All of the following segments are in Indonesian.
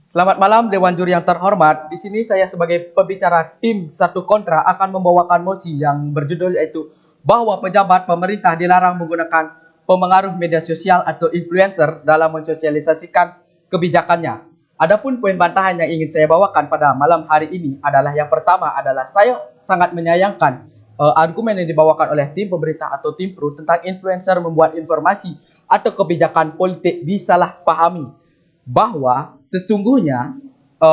Selamat malam Dewan Juri yang terhormat. Di sini saya sebagai pembicara tim satu kontra akan membawakan mosi yang berjudul yaitu bahwa pejabat pemerintah dilarang menggunakan pemengaruh media sosial atau influencer dalam mensosialisasikan kebijakannya. Adapun poin bantahan yang ingin saya bawakan pada malam hari ini adalah yang pertama adalah saya sangat menyayangkan argumen yang dibawakan oleh tim pemerintah atau tim pro tentang influencer membuat informasi atau kebijakan politik disalahpahami, bahwa sesungguhnya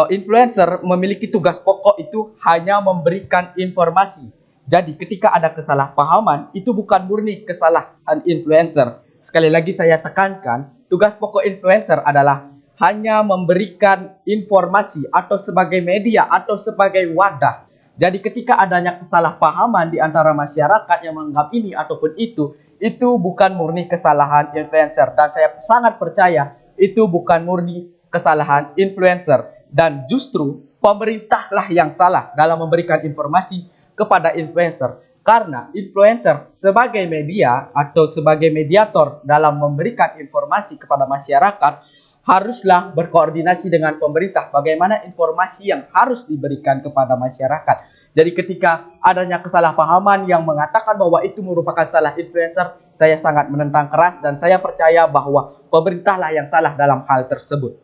influencer memiliki tugas pokok itu hanya memberikan informasi. Jadi ketika ada kesalahpahaman, itu bukan murni kesalahan influencer. Sekali lagi saya tekankan, tugas pokok influencer adalah hanya memberikan informasi atau sebagai media atau sebagai wadah. Jadi ketika adanya kesalahpahaman di antara masyarakat yang menganggap ini ataupun itu bukan murni kesalahan influencer. Dan saya sangat percaya itu bukan murni kesalahan influencer. Dan justru pemerintahlah yang salah dalam memberikan informasi kepada influencer. Karena influencer sebagai media atau sebagai mediator dalam memberikan informasi kepada masyarakat haruslah berkoordinasi dengan pemerintah bagaimana informasi yang harus diberikan kepada masyarakat. Jadi ketika adanya kesalahpahaman yang mengatakan bahwa itu merupakan salah influencer, saya sangat menentang keras dan saya percaya bahwa pemerintahlah yang salah dalam hal tersebut.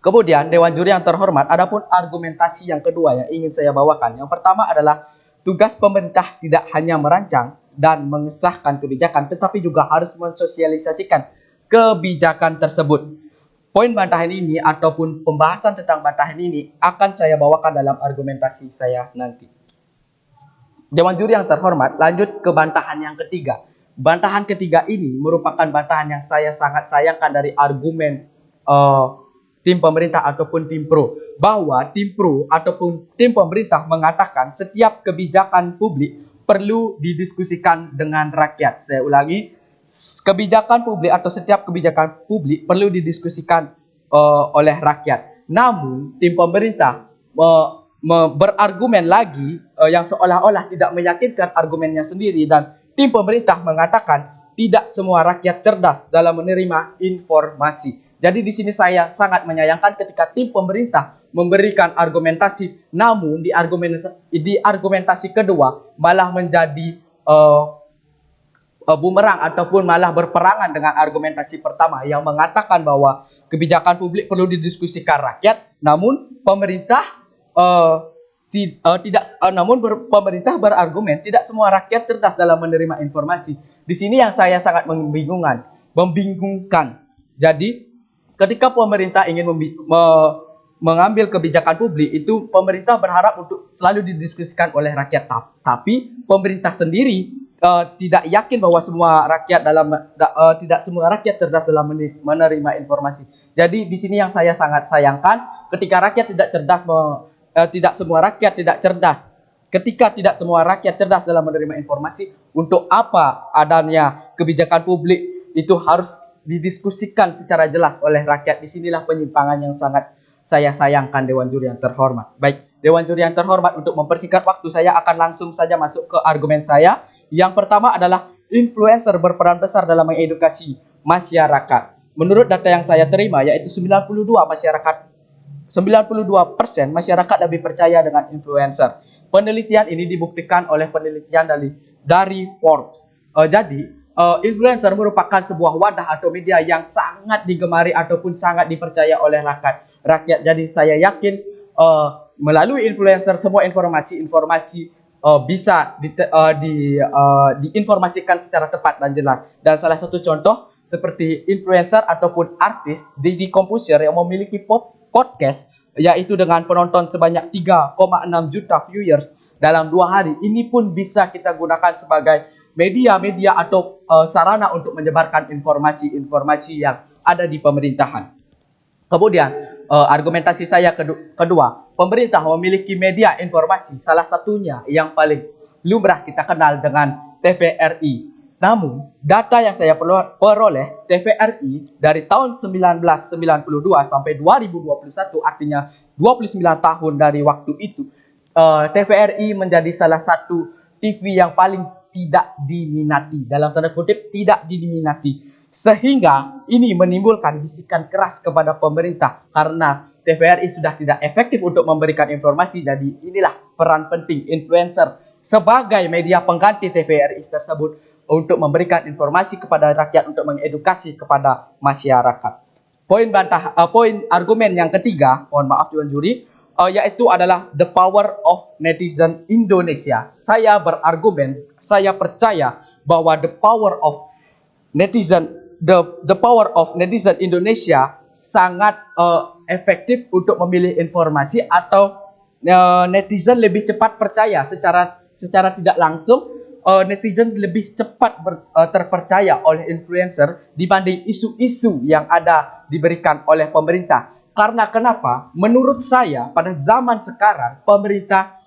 Kemudian Dewan Juri yang terhormat, adapun argumentasi yang kedua yang ingin saya bawakan. Yang pertama adalah tugas pemerintah tidak hanya merancang dan mengesahkan kebijakan, tetapi juga harus mensosialisasikan kebijakan tersebut. Poin bantahan ini ataupun pembahasan tentang bantahan ini akan saya bawakan dalam argumentasi saya nanti. Dewan Juri yang terhormat, lanjut ke bantahan yang ketiga. Bantahan ketiga ini merupakan bantahan yang saya sangat sayangkan dari argumen tim pemerintah ataupun tim pro. Bahwa tim pro ataupun tim pemerintah mengatakan setiap kebijakan publik perlu didiskusikan dengan rakyat. Saya ulangi, kebijakan publik atau setiap kebijakan publik perlu didiskusikan oleh rakyat. Namun tim pemerintah berargumen lagi yang seolah-olah tidak meyakinkan argumennya sendiri, dan tim pemerintah mengatakan tidak semua rakyat cerdas dalam menerima informasi. Jadi di sini saya sangat menyayangkan ketika tim pemerintah memberikan argumentasi, namun di argumentasi kedua malah menjadi bumerang ataupun malah berperangan dengan argumentasi pertama yang mengatakan bahwa kebijakan publik perlu didiskusikan rakyat, namun pemerintah pemerintah berargumen tidak semua rakyat cerdas dalam menerima informasi. Di sini yang saya sangat membingungkan. Jadi ketika pemerintah ingin mengambil kebijakan publik, itu pemerintah berharap untuk selalu didiskusikan oleh rakyat, tapi pemerintah sendiri tidak yakin bahwa tidak semua rakyat cerdas dalam menerima informasi. Jadi di sini yang saya sangat sayangkan, ketika rakyat tidak cerdas, tidak semua rakyat tidak cerdas. Ketika tidak semua rakyat cerdas dalam menerima informasi, untuk apa adanya kebijakan publik itu harus didiskusikan secara jelas oleh rakyat? Disinilah penyimpangan yang sangat saya sayangkan, Dewan Juri yang terhormat. Baik, Dewan Juri yang terhormat, untuk mempersingkat waktu saya akan langsung saja masuk ke argumen saya. Yang pertama adalah influencer berperan besar dalam mengedukasi masyarakat. Menurut data yang saya terima, yaitu 92% masyarakat lebih percaya dengan influencer. Penelitian ini dibuktikan oleh penelitian dari Forbes. Influencer merupakan sebuah wadah atau media yang sangat digemari ataupun sangat dipercaya oleh rakyat. Jadi saya yakin melalui influencer semua informasi bisa diinformasikan secara tepat dan jelas. Dan salah satu contoh seperti influencer ataupun artis Deddy Corbuzier yang memiliki podcast, yaitu dengan penonton sebanyak 3,6 juta viewers dalam 2 hari. Ini pun bisa kita gunakan sebagai media atau sarana untuk menyebarkan informasi yang ada di pemerintahan. Kemudian argumentasi saya kedua, pemerintah memiliki media informasi, salah satunya yang paling lumrah kita kenal dengan TVRI. Namun data yang saya peroleh, TVRI dari tahun 1992 sampai 2021, artinya 29 tahun dari waktu itu, TVRI menjadi salah satu TV yang paling tidak diminati, dalam tanda kutip tidak diminati. Sehingga ini menimbulkan bisikan keras kepada pemerintah karena TVRI sudah tidak efektif untuk memberikan informasi. Jadi inilah peran penting influencer sebagai media pengganti TVRI tersebut untuk memberikan informasi kepada rakyat, untuk mengedukasi kepada masyarakat. Poin argumen yang ketiga, mohon maaf Dewan Juri, yaitu adalah the power of netizen Indonesia. Saya berargumen, saya percaya bahwa the power of netizen Indonesia sangat efektif untuk memilih informasi, atau netizen lebih cepat percaya secara tidak langsung. Netizen lebih cepat terpercaya oleh influencer dibanding isu-isu yang ada diberikan oleh pemerintah. Karena kenapa? Menurut saya pada zaman sekarang pemerintah,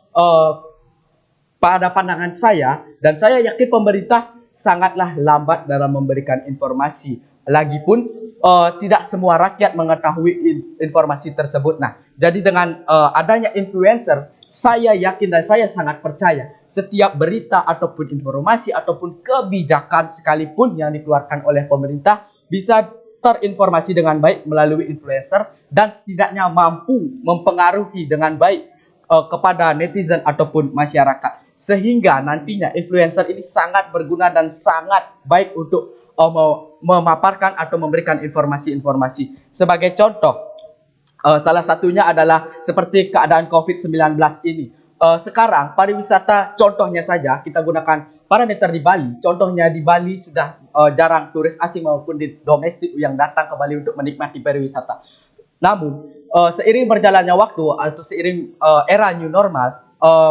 pada pandangan saya, dan saya yakin pemerintah sangatlah lambat dalam memberikan informasi. Lagipun tidak semua rakyat mengetahui informasi tersebut. Nah, jadi dengan adanya influencer, saya yakin dan saya sangat percaya setiap berita ataupun informasi ataupun kebijakan sekalipun yang dikeluarkan oleh pemerintah bisa terinformasi dengan baik melalui influencer dan setidaknya mampu mempengaruhi dengan baik kepada netizen ataupun masyarakat. Sehingga nantinya influencer ini sangat berguna dan sangat baik untuk memaparkan atau memberikan informasi-informasi. Sebagai contoh, salah satunya adalah seperti keadaan COVID-19 ini. Sekarang pariwisata, contohnya saja kita gunakan parameter di Bali. Contohnya di Bali sudah jarang turis asing maupun di domestik yang datang ke Bali untuk menikmati pariwisata. Namun seiring berjalannya waktu atau seiring era new normal,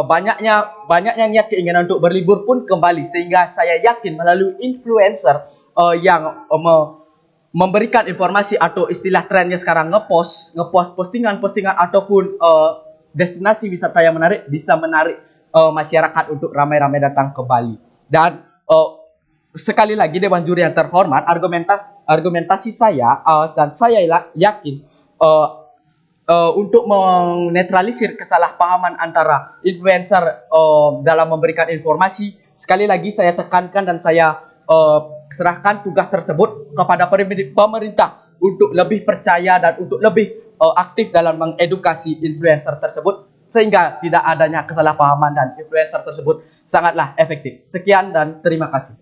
banyaknya niat keinginan untuk berlibur pun kembali, sehingga saya yakin melalui influencer yang memberikan informasi atau istilah trennya sekarang ngepost postingan-postingan ataupun destinasi wisata yang menarik bisa menarik masyarakat untuk ramai-ramai datang ke Bali. Dan sekali lagi Dewan Juri yang terhormat, argumentasi saya dan saya yakin untuk menetralisir kesalahpahaman antara influencer dalam memberikan informasi, sekali lagi saya tekankan dan saya serahkan tugas tersebut kepada pemerintah untuk lebih percaya dan untuk lebih aktif dalam mengedukasi influencer tersebut, sehingga tidak adanya kesalahpahaman dan influencer tersebut sangatlah efektif. Sekian dan terima kasih.